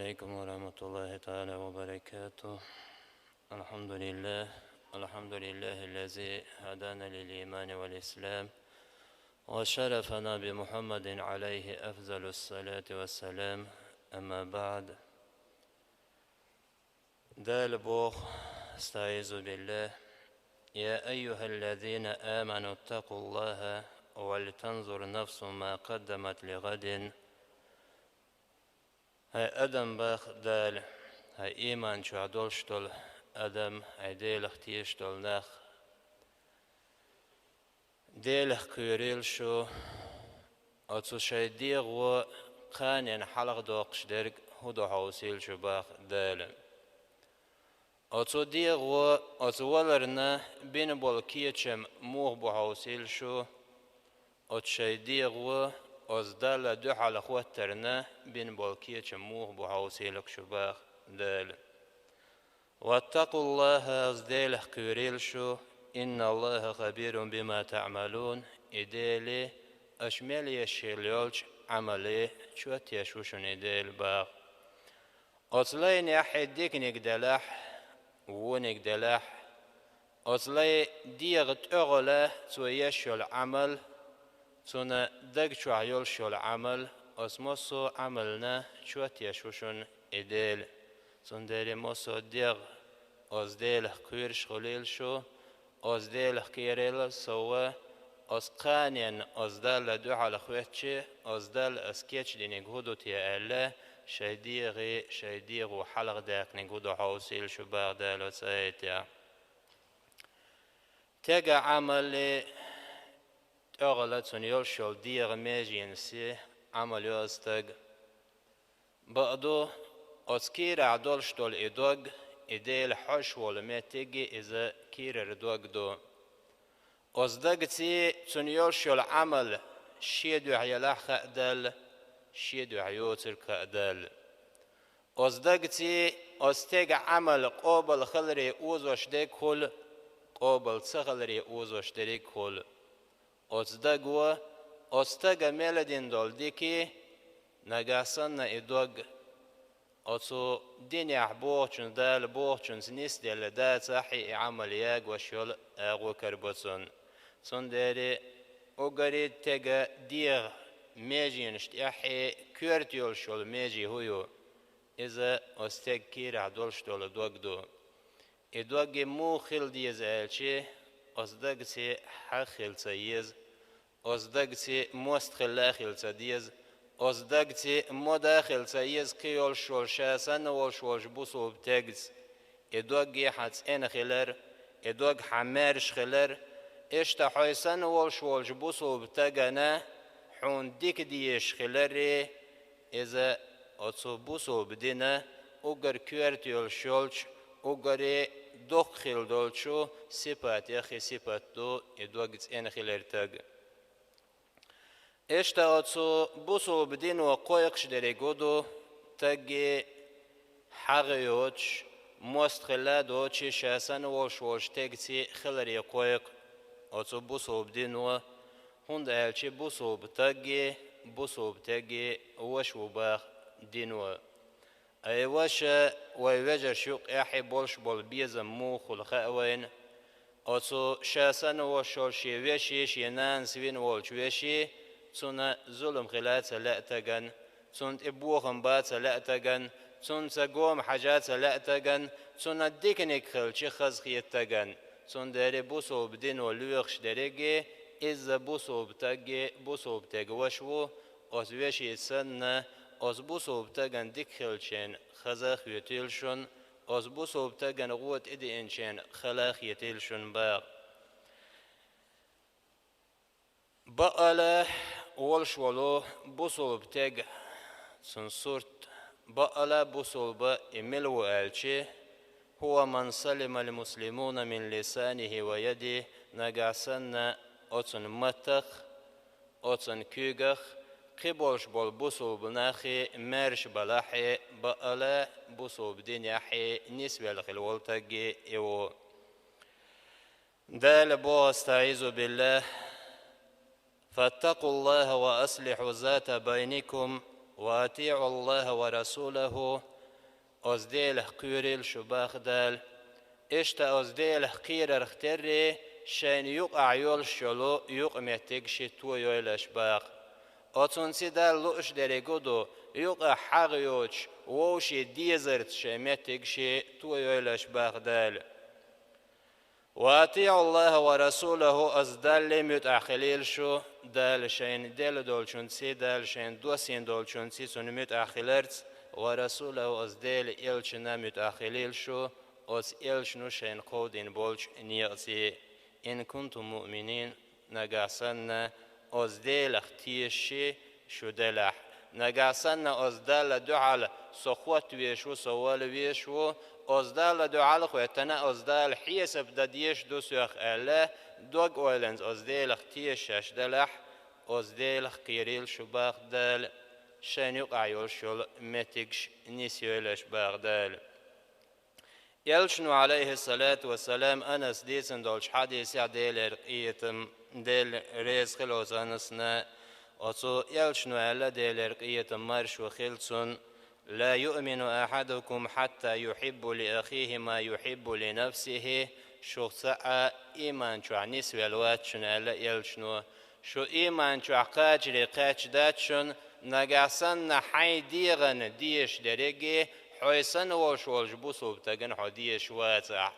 عليكم ورحمة الله تعالى وبركاته. الحمد لله الذي هدانا للإيمان والإسلام وشرفنا بمحمد عليه أفضل الصلاة والسلام. أما بعد، دال بوخ استعيذ بالله. يا أيها الذين آمنوا اتقوا الله ولتنظر نفس ما قدمت لغد. هاي أدم باخ دال هاي إيمان شو عدولشتول أدم هاي ديلخ تيشتول ناخ ديلخ كيريل شو أتو شاي ديغو قانين حلق دوقش درق هدو حوسيل شو باخ دال أتو ديغو أتو ولرنا بين بولكيتشم موغ بو حوسيل شو أتو شاي ديغو أزدال دو حلق واترنا بين بولكيتشم موغ بو حوسيلك شو باخ دال. واتقوا الله أزديله كيريل شو إن الله خبير بما تعملون. إديلي أشمل يشيليولش عملي شو تيشوشن إديل باغ أصلين أحدك نقدلح ونقدلح أصلي ديغت أغلا تويشو العمل تونا دق شو عيول شو العمل أسمسو عملنا شو تيشوشن إديل سندري موسو ديغ أزديل كيرش خليل شو أزديل كيريل سوا أسقانين أزدال دو على خواتشي أزدال أسكيتش دي نقودو تيألا شيديغو حلق داك نقودو حوصيل شو باغدالو سايتيا تيغا عمل أغلى تنيول شو ديغ ميجين سي عمل يوستغ بقدو أسكير عدول شتول إدوغ إديل حش والمتيجي إذا كير ردوغ دو أصدقتي تنيول شو العمل شيدو عيلاح خأدل شيدو عيوتر كأدل أصدقتي أستيق عمل قوبل خلري أوزوش ديك خل قوبل تخلري أوزوش ديك خل أصدقوا أستيق ميلدين دول ديكي نقاسن إدوغ أتو دنيا بوغشن دال بوغشن سنيس دال دا تاحي عمل ياغ وشول أغو كربوتون سندري أغري تيغا ديغ ميجي نشتيحي كورتيول شول ميجي هويو إذا أستيغ كير عدول شتول دوغدو إدوغي مو خيل ديز آلشي أصدقتي حخيل تيز أصدقتي موست خلاخيل تديز أصدقتي مداخل سيز كيول شول شاسن والشولش بوسو بتجز إدوغي حتس إن خلر إدوغ حمارش خلر إشتا حيسن والشولش بوسو بتجنا حون ديك ديش خلري إذا أتصو بوسو بدينا أجر كيرتيول شولش أجري دوخ خيل دولشو سيبات يخي سيبات دو إدوغت إن خلر تج إشتا أتصو بوسو بدين وقويقش دريقودو تاقي حاغيوش موست خلادوش شاسن وش تاقتي خلري قويق أتصو بوسو بدين هند ألشي بوسو بتاقي وشو باخ دينو أي وشا ويوجر شوق إحي بولش بول بيزم مو خلخاوين أتصو شاسن وشي وشي ينان سوين والش وشي تون ظلم خلات لأتجن تون إبوهم بات لأتجن تون تقوم حاجات لأتجن تون ديكنيك خلشي خز خيتجن تون داري بوسو بدين ولوخش درجة إذا بوسو بتاج وشو أزويشي سنة أزبوسو بتاجن ديك خلشين خزاخ يتيلشون أزبوسو بتاجن قوت إدي إنشين خلاخ يتيلشون باغ بقلا والش ولو بوصل بتاج سنصورت بقلا بوصل با إملو ألشي هو من سلم المسلمون من لسانه ويده نجاسن أتن متخ أتن كيغخ قبولش بول بوصل بناخي مرش بلاحي بقلا بوصل بدنياحي نسبة لخلولتاجي إيو دال بو استعيذ بالله. فاتقوا الله وأصلحوا ذات بينكم وأطيعوا الله ورسوله أزديل قيرل شباخ دال إشتا أزديل قير اختري شين يقع يول شلو يقمتك شتو يولش باخ أتون سيدال لوش دريقودو يقع حغيوش ووشي ديزرت شمتك شتو يولش باخ دال واتيع الله ورسوله أزدال متأخليل شو دال شين دال دولشون سي دال شين دوسين دولشون سي سن متأخلرت ورسوله أزدال إلشنا متأخليل شو أز إلشنو شين قودين بولش نيغسي إن كنتم مؤمنين نقاسنا أزدال اختيشي شو دلح نقاسنا أزدال دعال سخوت ويشو سوال ويشو أزدال دعال خواتنا أزدال حيسب داديش دو سيخ ألا دوغ أولنز أزدال اختيش أشدلح أزدال قيريل شو باغدال شان يقع يولشول متكش نسيولش باغدال يلشنو عليه الصلاة والسلام أنس ديسن دولش حديث يعديل رقيتم ديل ريز خلوز أنسنا أصو يلشنو على ديل رقيتم مرش وخلصن لا يؤمن أحدكم حتى يحب لأخيه ما يحب لنفسه شو ساعة إيمان شو عنيس والواتشن على يلشنو شو إيمان شو عقاجري قاج داتشن نقاسن حي ديغن ديش دريجي حيسن وشولج بوسوب تجن حديش واتع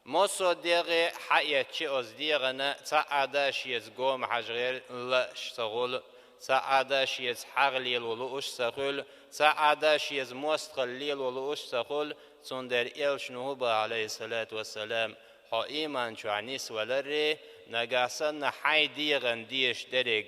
مصو ديغي حياة شيء أزديغنا تعاداش يزقوم حجغير لا اشتغل تعاداش يزحغليل ولوش سخل تعاداش يزموستغليل ولوش سخل صندر إلشنو عليه الصلاة والسلام حا إيمان شو عنيس ولري نقاسن حي ديغن ديش دريج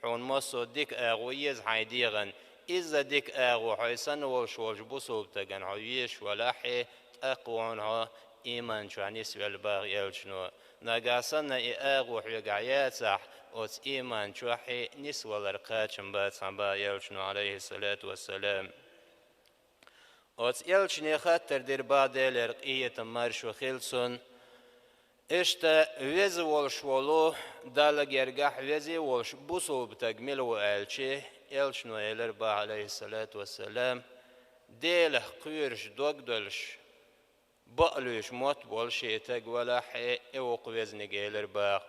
حون مصو ديك أغويز حي ديغن إذا ديك أغو حيسن وشوش بوسوب تجن عيش ولاحي أقوانها إيمان شعنيس والباغ يلشنو نقاسن أغو حيقعيات صح أوت إيمان شوحي نسوى الرقاتشن بات عبا يلشنو عليه الصلاة والسلام أوت يلشني خاطر دير بعد لرقية مارش وخلصن إشتا ويزي والشولو دالك يرقح ويزي والش بوسوب تجميل وآلشي يلشنو يلربا عليه الصلاة والسلام ديله قيرش دوغدلش بقلوش موت بولشي تاق ولا حي اوق وزنق يلربا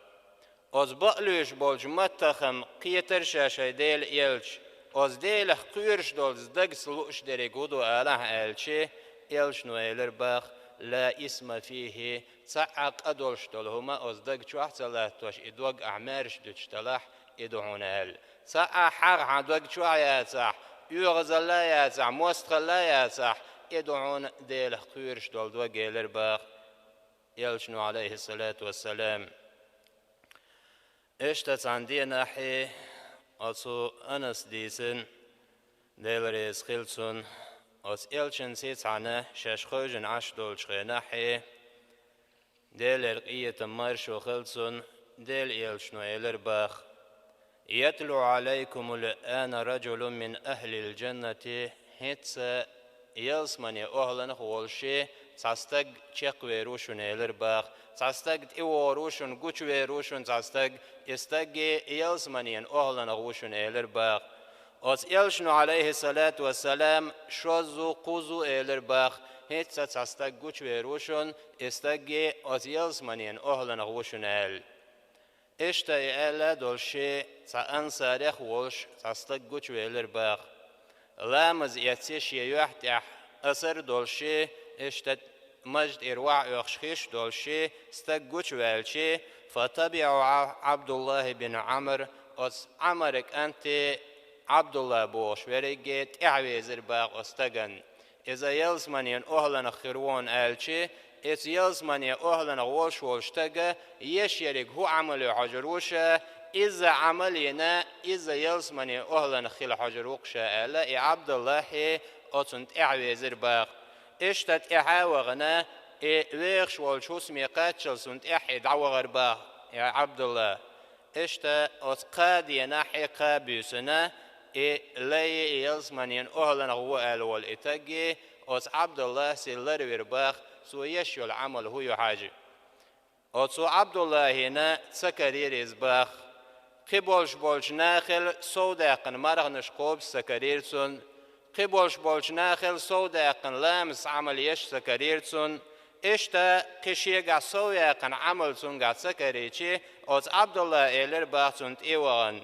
از بقلوش بولش متخم قيتر شاشا ديل يلش از ديله قيرش دولز دق سلوش دريقودو آله آلشي يلشنو يلربا لا اسم فيه تعق أدولش دولهما از دق شوح تلاتوش ادوغ أعمارش دوش تلاح ادعونال ساعة حر عدوك شوية صح يغزل لا يصح مستقل لا يصح يدعون ديل خيرش دول دو جيلر باخ يلشنو عليه الصلاة والسلام اشتت عندي ناحي أصو أنس ديسن ديل ريز خلصن أص يلشن سيت عنه شاش خوجن عش دول شخي ناحي ديل رقية مارش وخلصن ديل يلشنو يلر باخ يتلو عليكم الآن رجل من أهل الجنة هتس يلسمني أهلن خولشي تستق تشق ويروشن يلرباخ تستق إيوروشن قوش ويروشن تستق يستق يلسمني أهلن غوشن يلرباخ أس يلشنو عليه الصلاة والسلام شوزو قوزو يلرباخ هتس تستق قوش ويروشن يستق أس يلسمني أهلن غوشن يل إشتا إلا دولشي تأنسارخ وولش تستقوش ويلرباخ لامز يتسيش يوحتح أسر دولشي إشتا مجد إرواع يخشخيش دولشي استقوش ويلشي فتبعوا عبد الله بن عمر أس عمرك أنت عبد الله بوش ورقيت إعويزر باغ أستقن إذا يلزمنين أهلنا خيرون آلشي إذ يلزمني أهلنا غولش والشتاقة يشيرك هو عمل حجروشة إذا عملنا إذا يلزمني أهلنا خيل حجروكشة ألا عبد الله أتنت إعويزر باغ إشتت إحاوغنا ويخش والشوس ميقاتشل سنت إحي دعوغر باغ يا عبد الله إشتا أتقادي ناحي قابيسنا لي يلزمني أهلنا هو ألوال إتاقي أت عبد الله سيلر ويرباخ سو يشيو العمل هو حاجة أتسو عبد الله هنا سكرير إزباخ قبولش بولش ناخل سوداقن مرغ نشقوب سكرير سن قبولش بولش ناخل سوداقن لامس عمل يش سكريرتسون اشتا قشيقع سوياقن عمل سنقع سكريتشي اوز عبد الله إلر باقسون تيوان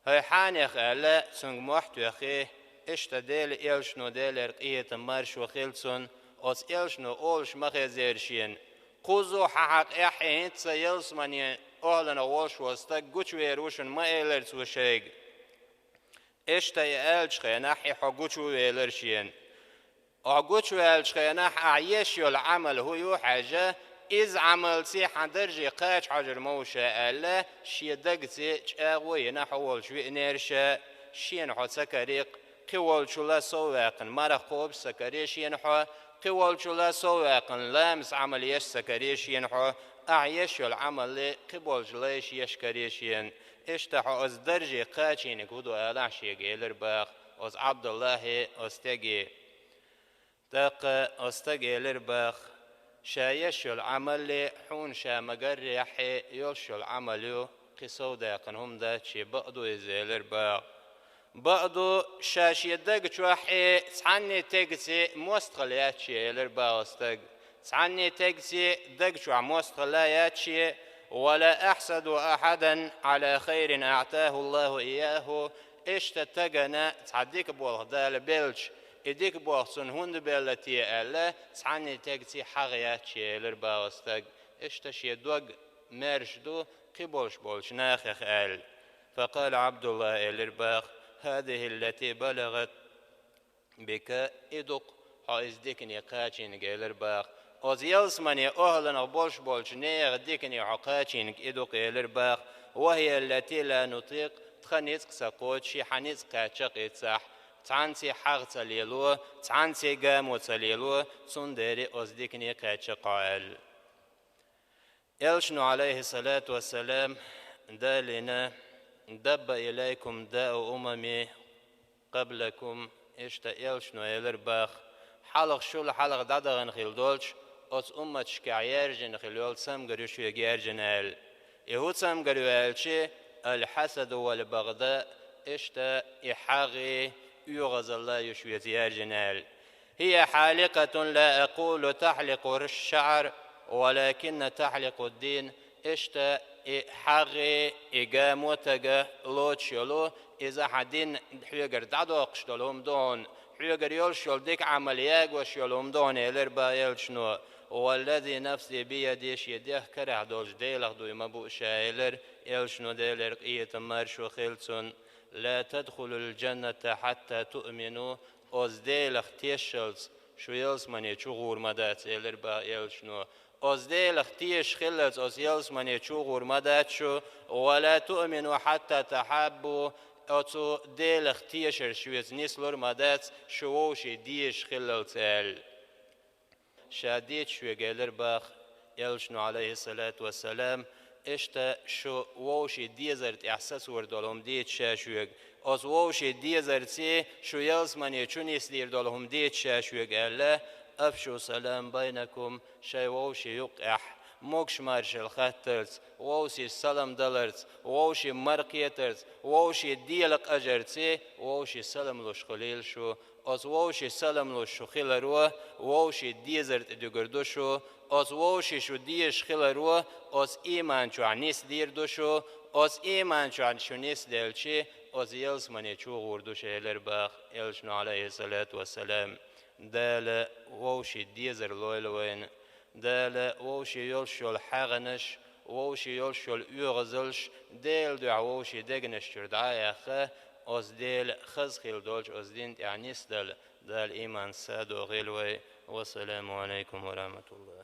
هاي حانيخ ألا سنق محتو أخي اشتا ديل إلشنو ديل رقية مارش وخيلتسون اوز إلشنو أولش مخي زيرشين قوزو حق إحين تسيلس مني أهلنا وولش وستك قوش ويروشن ما إلرت وشيق اشتا يالش خيناحي حقوش ويلرشين أقوش ويالش خيناح أعيش العمل هو حاجة إذ عمل سي حدرجي قاش حجر موشا ألا شي دقتي أغوي نحول شوي نيرشا شي نحو سكريق قوال شلا سواقن مرقوب سكريش ينحو قوال شلا سواقن لامس عمل يش سكريش ينحو أعيش العمل قبول جليش يشكريشين اشتحو از درجي قاچين كودو ألاحشي قيلر باخ از عبد الله استجي دق استجي لرباخ شايش العمل حون شا مقرح يلش العمل قصو داقنهم دا شي بقدو يزيلر باخ بقدو شاشي دق شوحي تعني تقسي مستغليات شي لرباخ استج تعني تقسي دق شوح مستغليات شي ولا أحسد أحدا على خير أعطاه الله إياه اشتتقنا تعديك بوغدال بيلش إديك بوغسن هند بيلتي ألا تعني تقسي حغيات شي لرباوستق اشتشي دوغ مرشدو قبولش بولش ناخخ أل فقال عبد الله لرباخ هذه التي بلغت بك إدق حائز ديكني قاتشين لرباخ وزيلس مني أهلنا بولش نيغ ديكني حقاتشين إدق لرباخ وهي التي لا نطيق تخنيتك ساقوت شي حنيتك قاتشق إتصاح تعنسي حغ تليلو تعنسي قامو تليلو تندري أزديكني قاتشق عال يلشنو عليه الصلاة والسلام دالنا دب إليكم داء أممي قبلكم يلشنو يلرباخ حلق شول حلق دادغن خيلدولش أس أمتش كعيرجن خلول سمقريشو يجيرجن يهود سمقريو الحسد والبغضاء إحاغي يغز الله يشوي زيارجن هي حالقة لا أقول تحلق الشعر ولكن تحلق الدين حاغي إقاموتك لوتشلو إذا حدين حيقر دادو قشتلهم دون حيقر يلشل ديك عملياق وشلهم دون يلربا يلشنو والذي نفسي بيديش يديه كره دولش ديلخ دوي مبو شايلر يلشنو ديلر قية مارشو خيلتون لا تدخلوا الجنة حتى تؤمنوا أز ديلخ تيشلز شو يلسمني شغور مدات يلربا يلشنو أز ديلخ تيش خلز أز يلسمني شغور مدات شو ولا تؤمنوا حتى تحبوا أتو ديلخ تيشر شويز نسلور مدات شووشي ديش خلل شاديت شوي قيلر باخ يلشنو عليه الصلاة والسلام شو ووشي ديزرت إحساس وردولهم ديت شاشويق أز ووشي ديزرتي شو يلسمني چونيس دير دولهم ديت شاشويق ألا أفشو سلام بينكم شاي ووشي يقح موكش مارش الخاترز ووشي سلام دلرز ووشي مرقيترز ووشي ديلق أجرتي ووشي سلام لش خليل شو أز ووشي سلام لش خيل روه ووشي ديزرت دقردوشو أز ووشي شو ديش خيل روه أز إيمان شو عنيس دير دوشو أز إيمان شو عن شو نيس دلشي أز يلس مني شو غردوش هلرباخ يلشنو عليه الصلاة والسلام دال ووشي ديزر لويلوين دال ووشي يلشو الحاغنش ووشي يلشو الأغزلش ديل دع ووشي دقنش تردعايا خا أز ديل خز خيل دولش أز دين تعنيس دال إيمان سادو غيلوي والسلام عليكم ورحمة الله